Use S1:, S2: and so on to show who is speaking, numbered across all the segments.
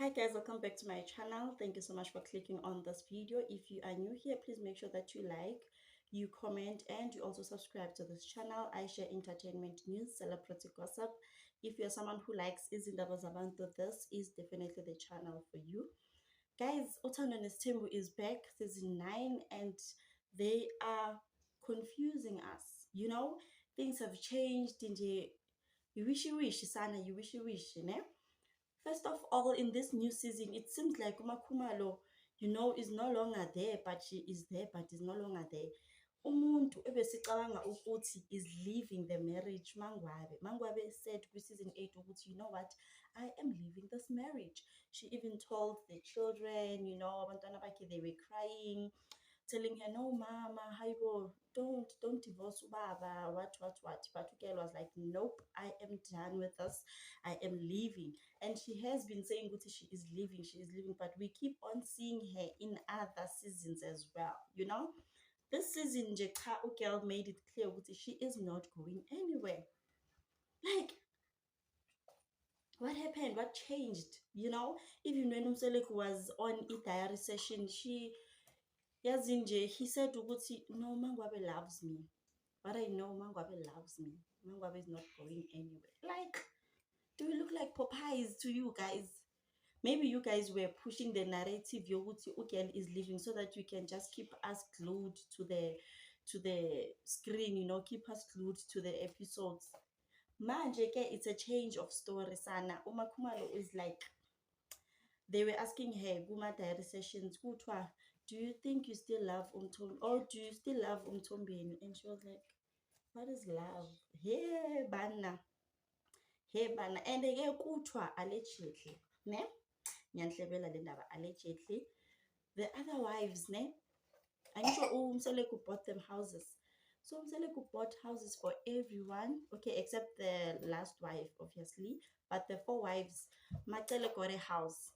S1: Hi guys, welcome back to my channel. Thank you so much for clicking on this video. If you are new here, please make sure that you like, you comment, and you also subscribe to this channel. I share entertainment news, celebrity gossip. If you're someone who likes Izindaba Zabantu, this is definitely the channel for you. Guys, Uthando Nesthembu is back, season 9, and they are confusing us. Things have changed. You wish sana, you wish, ne? First of all, in this new season, it seems like uMakhumalo, is no longer there, but she is there, but is no longer there. Umuntu ebesicabanga ukuthi is leaving the marriage, Mangwabe. Mangwabe said in season 8 ukuthi, you know what, I am leaving this marriage. She even told the children, abantwana bakhe, they were crying, telling her, no, mama, Haibo, don't divorce Ubaba, what. But girl was like, nope, I am done with this. I am leaving. And she has been saying Guti she is leaving, but we keep on seeing her in other seasons as well. This season, Jeka girl made it clear Guti she is not going anywhere. Like, what happened? What changed? Even when Umselek was on a diary session, he said ukuthi, no, Mangwabe loves me. But I know Mangwabe loves me. Mangwabe is not going anywhere. Like, do we look like Popeyes to you guys? Maybe you guys were pushing the narrative yokuthi Ugel is leaving so that you can just keep us glued to the screen, keep us glued to the episodes. Manje ke it's a change of story sana. uMakhumalo is like, they were asking her kuma diary sessions, kuthiwa, do you think you still love Umthombi, or do you still love Umthombeni? And she was like, what is love? Hey bana, and ke kuthiwa allegedly, ne? Ngiyanhlebela le ndaba, allegedly the other wives, ne? Angisho uMseleku bought them houses. So Umseleku bought houses for everyone, okay, except the last wife, obviously. But the 4 wives, Macele got a house.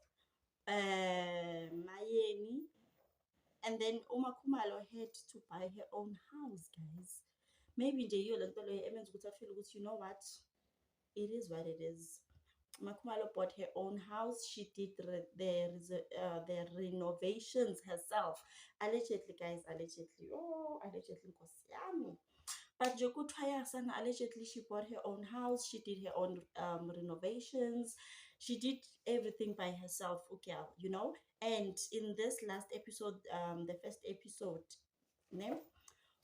S1: Mayeni, and then uMakhumalo had to buy her own house, guys. Maybe nje yiyo lento leyo emenza ukuthi afeel ukuthi, you know what, it is what it is. Makhumalo bought her own house. She did the renovations herself. Allegedly, guys, allegedly. Oh, allegedly, Nkosi yami. But Jokutwaya Sana, allegedly, she bought her own house. She did her own renovations. She did everything by herself, okay, And in this last episode, the first episode, ne,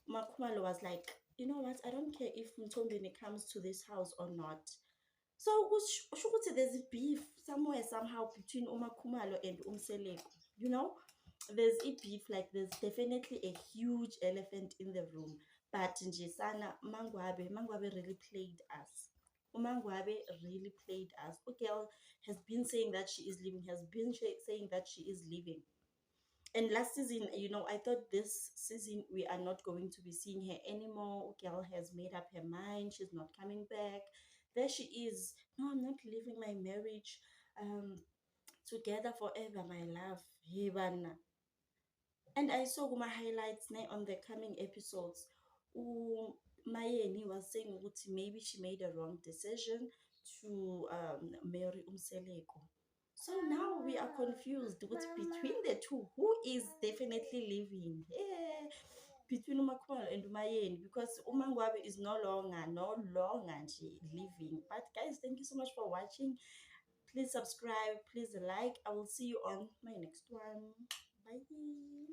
S1: Makhumalo was like, you know what, I don't care if Mtombini comes to this house or not. So there's beef somewhere somehow between uMakhumalo and Umseleku. There's a beef, like there's definitely a huge elephant in the room. But nje sana Mangwabe really played us. Umangwabe really played us. Girl has been saying that she is leaving, has been saying that she is leaving. And last season, I thought this season we are not going to be seeing her anymore. Girl has made up her mind. She's not coming back. There she is. No, I'm not leaving my marriage. Together forever, my love. Hibana. And I saw my highlights on the coming episodes. Mayeni was saying maybe she made a wrong decision to marry Umseleko. So now we are confused between the two. Who is definitely living? Between Umakhumalo and Umayeni, because Umangwabe is no longer living. But guys, thank you so much for watching. Please subscribe, please like. I will see you on my next one. Bye.